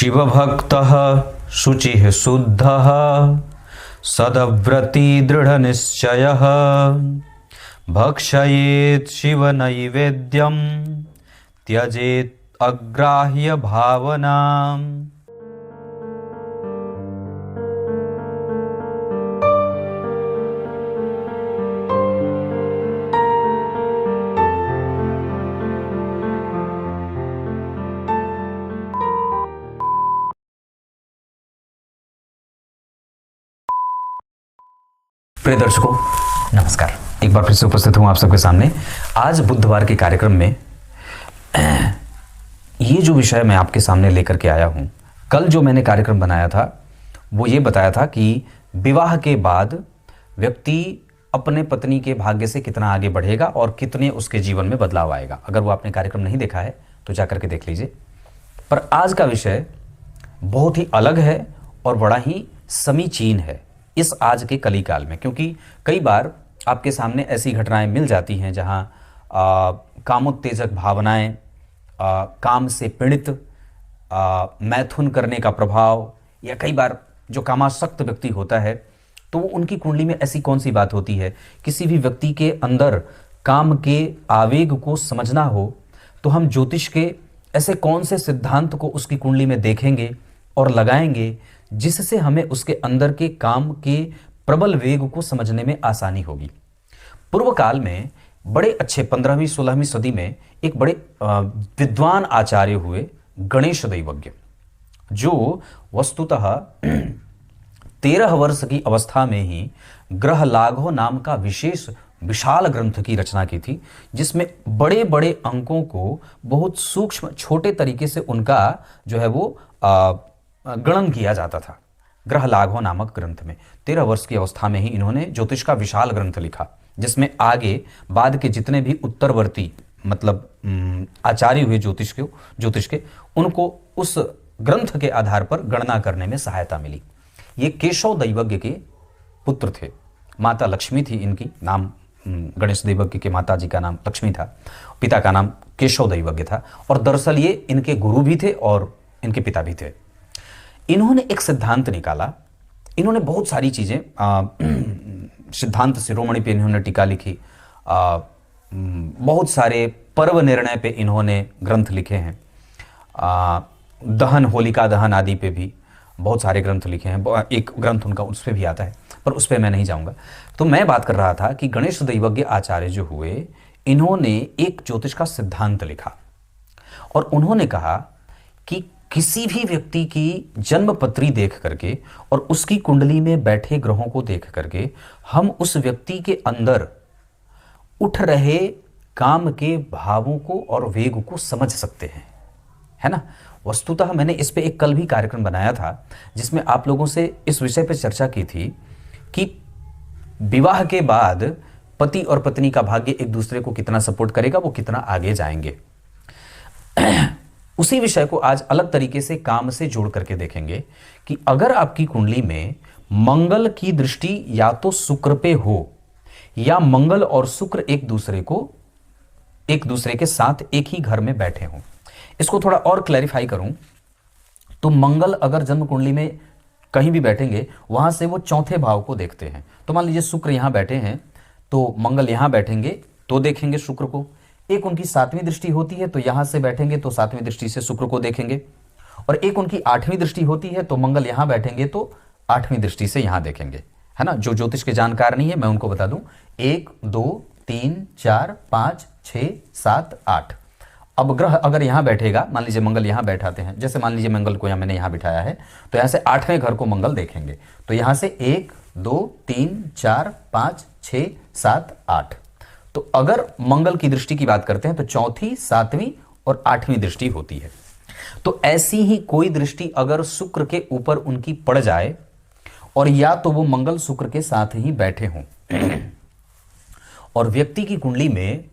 शिवभक्तः शुचिः शुद्धः सदव्रती दृढनिश्चयः भक्षयेत् शिवनैवेद्यं त्यजेत् अग्राह्य भावनाम्। प्रिय दर्शकों नमस्कार, एक बार फिर से उपस्थित हूं आप सबके सामने। आज बुधवार के कार्यक्रम में ये जो विषय मैं आपके सामने लेकर के आया हूं, कल जो मैंने कार्यक्रम बनाया था वो ये बताया था कि विवाह के बाद व्यक्ति अपने पत्नी के भाग्य से कितना आगे बढ़ेगा और कितने उसके जीवन में बदलाव आएगा। अगर वो आपने कार्यक्रम नहीं देखा है तो जाकर के देख लीजिए। पर आज का विषय बहुत ही अलग है और बड़ा ही समीचीन है इस आज के कली काल में, क्योंकि कई बार आपके सामने ऐसी घटनाएं मिल जाती हैं जहां कामोत्तेजक भावनाएं, काम से पीड़ित, मैथुन करने का प्रभाव, या कई बार जो कामासक्त व्यक्ति होता है तो उनकी कुंडली में ऐसी कौन सी बात होती है। किसी भी व्यक्ति के अंदर काम के आवेग को समझना हो तो हम ज्योतिष के ऐसे कौन से सिद्धांत को उसकी कुंडली में देखेंगे और लगाएंगे जिससे हमें उसके अंदर के काम के प्रबल वेग को समझने में आसानी होगी। पूर्व काल में बड़े अच्छे 15वीं 16वीं सदी में एक बड़े विद्वान आचार्य हुए गणेश दैवज्ञ, जो वस्तुतः 13 वर्ष की अवस्था में ही ग्रह लाघव नाम का विशेष विशाल ग्रंथ की रचना की थी, जिसमें बड़े बड़े अंकों को बहुत सूक्ष्म छोटे तरीके से उनका जो है वो गणन किया जाता था। ग्रह लाघव नामक ग्रंथ में 13 वर्ष की अवस्था में ही इन्होंने ज्योतिष का विशाल ग्रंथ लिखा, जिसमें आगे बाद के जितने भी उत्तरवर्ती मतलब आचार्य हुए ज्योतिष के उनको उस ग्रंथ के आधार पर गणना करने में सहायता मिली। ये केशव दैवज्ञ के पुत्र थे, माता लक्ष्मी थी इनकी, नाम गणेश दैवज्ञ के माता जी का नाम लक्ष्मी था, पिता का नाम केशव दैवज्ञ था, और दरअसल ये इनके गुरु भी थे और इनके पिता भी थे। इन्होंने एक सिद्धांत निकाला, इन्होंने बहुत सारी चीजें सिद्धांत शिरोमणि पे इन्होंने टीका लिखी, बहुत सारे पर्व निर्णय पे इन्होंने ग्रंथ लिखे हैं, दहन होलिका दहन आदि पे भी बहुत सारे ग्रंथ लिखे हैं। एक ग्रंथ उनका उस पे भी आता है, पर उस पे मैं नहीं जाऊंगा। तो मैं बात कर रहा था कि गणेश दैवज्ञ आचार्य जो हुए, इन्होंने एक ज्योतिष का सिद्धांत लिखा और उन्होंने कहा कि किसी भी व्यक्ति की जन्म पत्री देख करके और उसकी कुंडली में बैठे ग्रहों को देख करके हम उस व्यक्ति के अंदर उठ रहे काम के भावों को और वेग को समझ सकते हैं, है ना। वस्तुतः मैंने इस पे एक कल भी कार्यक्रम बनाया था जिसमें आप लोगों से इस विषय पर चर्चा की थी कि विवाह के बाद पति और पत्नी का भाग्य एक दूसरे को कितना सपोर्ट करेगा, वो कितना आगे जाएंगे। उसी विषय को आज अलग तरीके से काम से जोड़ करके देखेंगे कि अगर आपकी कुंडली में मंगल की दृष्टि या तो शुक्र पे हो या मंगल और शुक्र एक दूसरे के साथ एक ही घर में बैठे हों। इसको थोड़ा और क्लैरिफाई करूं तो मंगल अगर जन्म कुंडली में कहीं भी बैठेंगे, वहां से वो चौथे भाव को देखते हैं। तो मान लीजिए शुक्र यहां बैठे हैं तो मंगल यहां बैठेंगे तो देखेंगे शुक्र को। एक उनकी 7वीं दृष्टि होती है तो यहां से बैठेंगे तो 7वीं दृष्टि से शुक्र को देखेंगे, और एक उनकी 8वीं दृष्टि होती है तो मंगल यहां बैठेंगे तो 8वीं दृष्टि से यहां देखेंगे, है ना। जो ज्योतिष के जानकार नहीं है मैं उनको बता दूं, 1 2 3 4 5 6 7 8। अब ग्रह अगर यहां बैठेगा, मान लीजिए मंगल यहां बैठाते हैं, जैसे मान लीजिए मंगल को मैंने यहां बिठाया है तो यहां से 8वें घर को मंगल देखेंगे, तो यहां से 1 2 3 4 5 6 7 8। तो अगर मंगल की दृष्टि की बात करते हैं तो चौथी, 7वीं और 8वीं दृष्टि होती है। तो ऐसी ही कोई दृष्टि अगर शुक्र के ऊपर उनकी पड़ जाए और या तो वो मंगल शुक्र के साथ ही बैठे हों और व्यक्ति की कुंडली में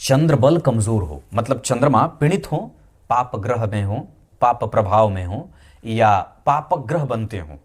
चंद्र बल कमजोर हो, मतलब चंद्रमा पीड़ित हो, पाप ग्रह में हो, पाप प्रभाव में हो या पाप ग्रह बनते हो,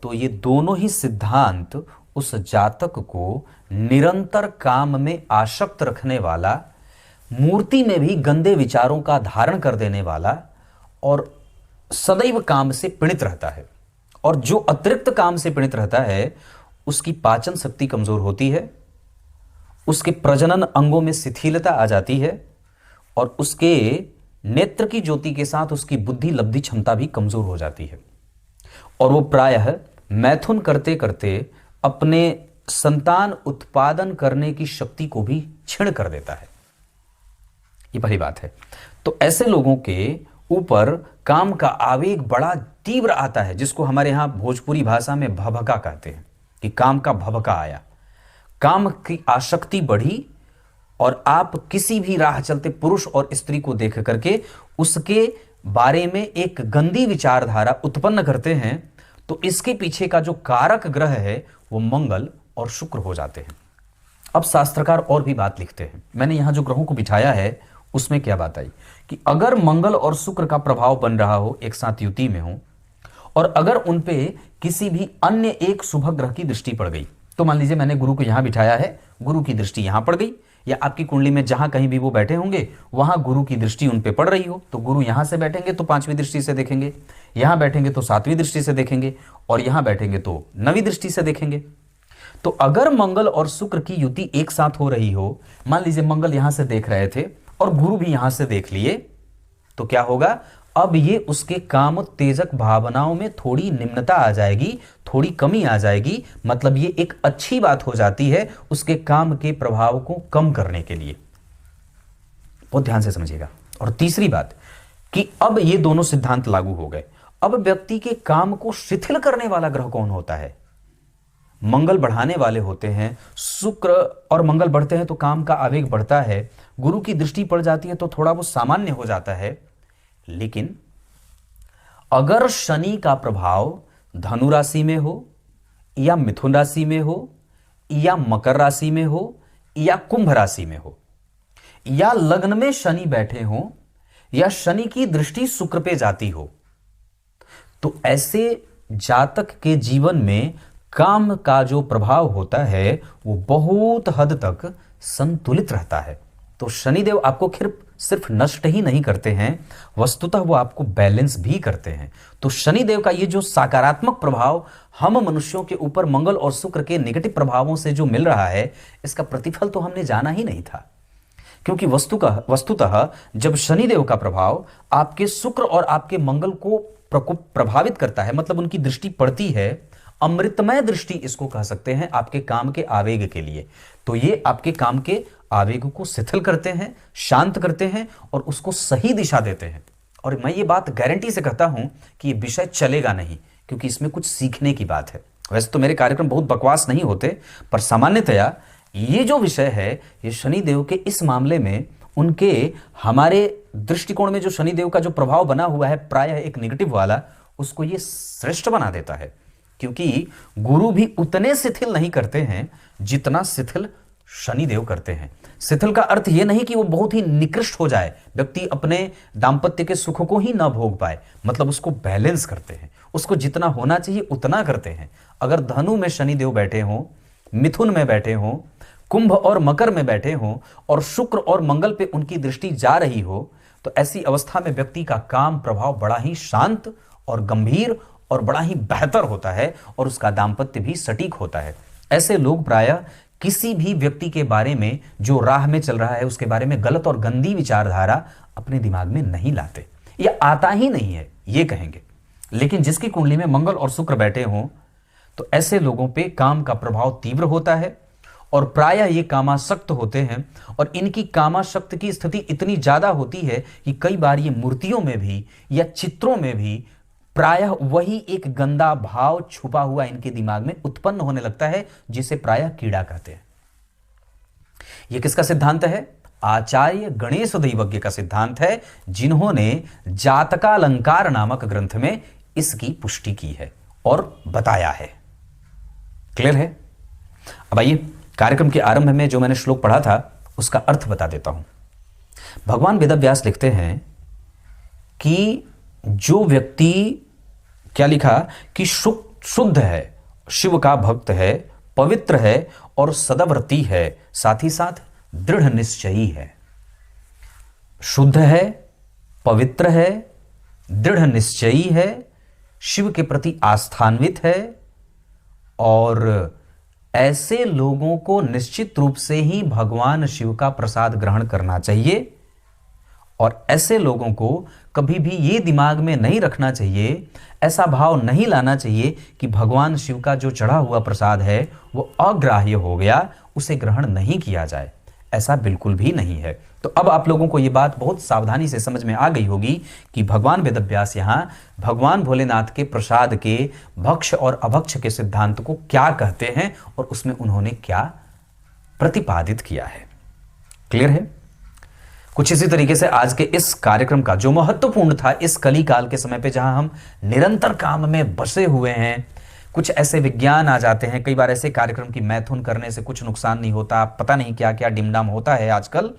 तो ये दोनों ही सिद्धांत उस जातक को निरंतर काम में आसक्त रखने वाला, मूर्ति में भी गंदे विचारों का धारण कर देने वाला और सदैव काम से पीड़ित रहता है, और जो अतिरिक्त काम से पीड़ित रहता है उसकी पाचन शक्ति कमजोर होती है, उसके प्रजनन अंगों में शिथिलता आ जाती है, और उसके नेत्र की ज्योति के साथ उसकी बुद्धि लब्धि क्षमता भी कमजोर हो जाती है, और वो प्रायः मैथुन करते करते अपने संतान उत्पादन करने की शक्ति को भी क्षीण कर देता है। ये पहली बात है। तो ऐसे लोगों के ऊपर काम का आवेग बड़ा तीव्र आता है, जिसको हमारे यहां भोजपुरी भाषा में भभका कहते हैं, कि काम का भभका आया, काम की आसक्ति बढ़ी, और आप किसी भी राह चलते पुरुष और स्त्री को देख करके उसके बारे में एक गंदी विचारधारा उत्पन्न करते हैं, तो इसके पीछे का जो कारक ग्रह है वो मंगल और शुक्र हो जाते हैं। अब शास्त्रकार और भी बात लिखते हैं। मैंने यहां जो ग्रहों को बिठाया है उसमें क्या बात आई कि अगर मंगल और शुक्र का प्रभाव बन रहा हो, एक साथ युति में हो, और अगर उन पे किसी भी अन्य एक शुभ ग्रह की दृष्टि पड़ गई, तो मान लीजिए मैंने गुरु को यहां बिठाया है, गुरु की दृष्टि यहां पड़ गई, या आपकी कुंडली में जहां कहीं भी वो बैठे होंगे वहां गुरु की दृष्टि उन पे पड़ रही हो, तो गुरु यहां से बैठेंगे तो 5वीं दृष्टि से देखेंगे, यहां बैठेंगे तो 7वीं दृष्टि से देखेंगे, और यहां बैठेंगे तो 9वीं दृष्टि से देखेंगे। तो अगर मंगल और शुक्र की युति एक साथ हो रही हो, मान लीजिए मंगल यहां से देख रहे थे और गुरु भी यहां से देख लिए, तो क्या होगा, अब ये उसके काम तेजक भावनाओं में थोड़ी निम्नता आ जाएगी, थोड़ी कमी आ जाएगी। मतलब ये एक अच्छी बात हो जाती है उसके काम के प्रभाव को कम करने के लिए। बहुत ध्यान से समझिएगा। और तीसरी बात कि अब ये दोनों सिद्धांत लागू हो गए। अब व्यक्ति के काम को शिथिल करने वाला ग्रह कौन होता है? मंगल बढ़ाने वाले होते हैं। शुक्र और मंगल बढ़ते हैं तो काम का आवेग बढ़ता है, गुरु की दृष्टि पड़ जाती है तो थोड़ा वो सामान्य हो जाता है। लेकिन अगर शनि का प्रभाव धनु राशि में हो, या मिथुन राशि में हो, या मकर राशि में हो, या कुंभ राशि में हो, या लग्न में शनि बैठे हो, या शनि की दृष्टि शुक्र पे जाती हो, तो ऐसे जातक के जीवन में काम का जो प्रभाव होता है वो बहुत हद तक संतुलित रहता है। तो शनिदेव आपको सिर्फ नष्ट ही नहीं करते हैं, वस्तुतः वो आपको बैलेंस भी करते हैं। तो शनिदेव का ये जो सकारात्मक प्रभाव हम मनुष्यों के ऊपर मंगल और शुक्र के नेगेटिव प्रभावों से जो मिल रहा है, इसका प्रतिफल तो हमने जाना ही नहीं था। क्योंकि वस्तुतः जब शनिदेव का प्रभाव आपके शुक्र और आपके मंगल को प्रभावित करता है, मतलब उनकी दृष्टि पड़ती है, अमृतमय दृष्टि इसको कह सकते हैं आपके काम के आवेग के लिए, तो ये आपके काम के आवेग को शिथिल करते हैं, शांत करते हैं और उसको सही दिशा देते हैं। और मैं ये बात गारंटी से कहता हूं कि ये विषय चलेगा नहीं, क्योंकि इसमें कुछ सीखने की बात है। वैसे तो मेरे कार्यक्रम बहुत बकवास नहीं होते, पर सामान्यतया ये जो विषय है, ये शनिदेव के इस मामले में उनके हमारे दृष्टिकोण में जो शनिदेव का जो प्रभाव बना हुआ है प्रायः एक नेगेटिव वाला, उसको ये श्रेष्ठ बना देता है। क्योंकि गुरु भी उतने शिथिल नहीं करते हैं जितना शिथिल शनिदेव करते हैं। शिथिल का अर्थ यह नहीं कि वो बहुत ही निकृष्ट हो जाए, व्यक्ति अपने दाम्पत्य के सुख को ही ना भोग पाए, मतलब उसको बैलेंस करते हैं, उसको जितना होना चाहिए उतना करते हैं। अगर धनु में शनिदेव बैठे हों, मिथुन में बैठे हों, कुंभ और मकर में बैठे हों और शुक्र और मंगल पे उनकी दृष्टि जा रही हो, तो ऐसी अवस्था में व्यक्ति का काम प्रभाव बड़ा ही शांत और गंभीर और बड़ा ही बेहतर होता है, और उसका दाम्पत्य भी सटीक होता है। ऐसे लोग प्रायः किसी भी व्यक्ति के बारे में जो राह में चल रहा है उसके बारे में गलत और गंदी विचारधारा अपने दिमाग में नहीं लाते, या आता ही नहीं है ये कहेंगे। लेकिन जिसकी कुंडली में मंगल और शुक्र बैठे हों, तो ऐसे लोगों पे काम का प्रभाव तीव्र होता है और प्रायः ये कामासक्त होते हैं, और इनकी कामासक्त की स्थिति इतनी ज्यादा होती है कि कई बार ये मूर्तियों में भी या चित्रों में भी प्रायः वही एक गंदा भाव छुपा हुआ इनके दिमाग में उत्पन्न होने लगता है, जिसे प्रायः कीड़ा कहते हैं। यह किसका सिद्धांत है? आचार्य गणेश दैवज्ञ का सिद्धांत है, जिन्होंने जातकालंकार नामक ग्रंथ में इसकी पुष्टि की है और बताया है। क्लियर है? अब आइए कार्यक्रम के आरंभ में जो मैंने श्लोक पढ़ा था उसका अर्थ बता देता हूं। भगवान वेदव्यास लिखते हैं कि जो व्यक्ति, क्या लिखा, कि शुद्ध है, शिव का भक्त है, पवित्र है और सदाव्रती है, साथ ही साथ दृढ़ निश्चयी है। शुद्ध है, पवित्र है, दृढ़ निश्चयी है, शिव के प्रति आस्थान्वित है, और ऐसे लोगों को निश्चित रूप से ही भगवान शिव का प्रसाद ग्रहण करना चाहिए। और ऐसे लोगों को कभी भी ये दिमाग में नहीं रखना चाहिए, ऐसा भाव नहीं लाना चाहिए कि भगवान शिव का जो चढ़ा हुआ प्रसाद है वो अग्राह्य हो गया, उसे ग्रहण नहीं किया जाए। ऐसा बिल्कुल भी नहीं है। तो अब आप लोगों को ये बात बहुत सावधानी से समझ में आ गई होगी कि भगवान वेदव्यास यहाँ भगवान भोलेनाथ के प्रसाद के भक्ष और अभक्ष के सिद्धांत को क्या कहते हैं और उसमें उन्होंने क्या प्रतिपादित किया है। क्लियर है? कुछ इसी तरीके से आज के इस कार्यक्रम का जो महत्वपूर्ण था इस कली काल के समय पे जहां हम निरंतर काम में बसे हुए हैं, कुछ ऐसे विज्ञान आ जाते हैं, कई बार ऐसे कार्यक्रम की मैथुन करने से कुछ नुकसान नहीं होता, पता नहीं क्या क्या डिमडाम होता है आजकल,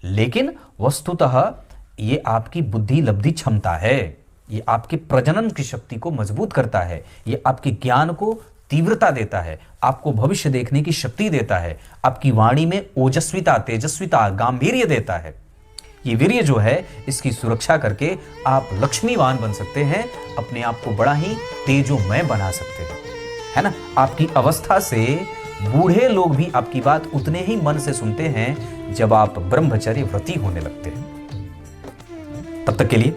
लेकिन वस्तुतः ये आपकी बुद्धि लब्धि क्षमता है, ये आपकी प्रजनन की शक्ति को मजबूत करता है, ये आपके ज्ञान को तीव्रता देता है, आपको भविष्य देखने की शक्ति देता है, आपकी वाणी में ओजस्विता, तेजस्विता, गांभीर्य देता है। ये वीर्य जो है इसकी सुरक्षा करके आप लक्ष्मीवान बन सकते हैं, अपने आप को बड़ा ही तेजोमय बना सकते हैं, है ना। आपकी अवस्था से बूढ़े लोग भी आपकी बात उतने ही मन से सुनते हैं जब आप ब्रह्मचर्य व्रती होने लगते हैं। तब तक के लिए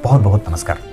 बहुत बहुत नमस्कार।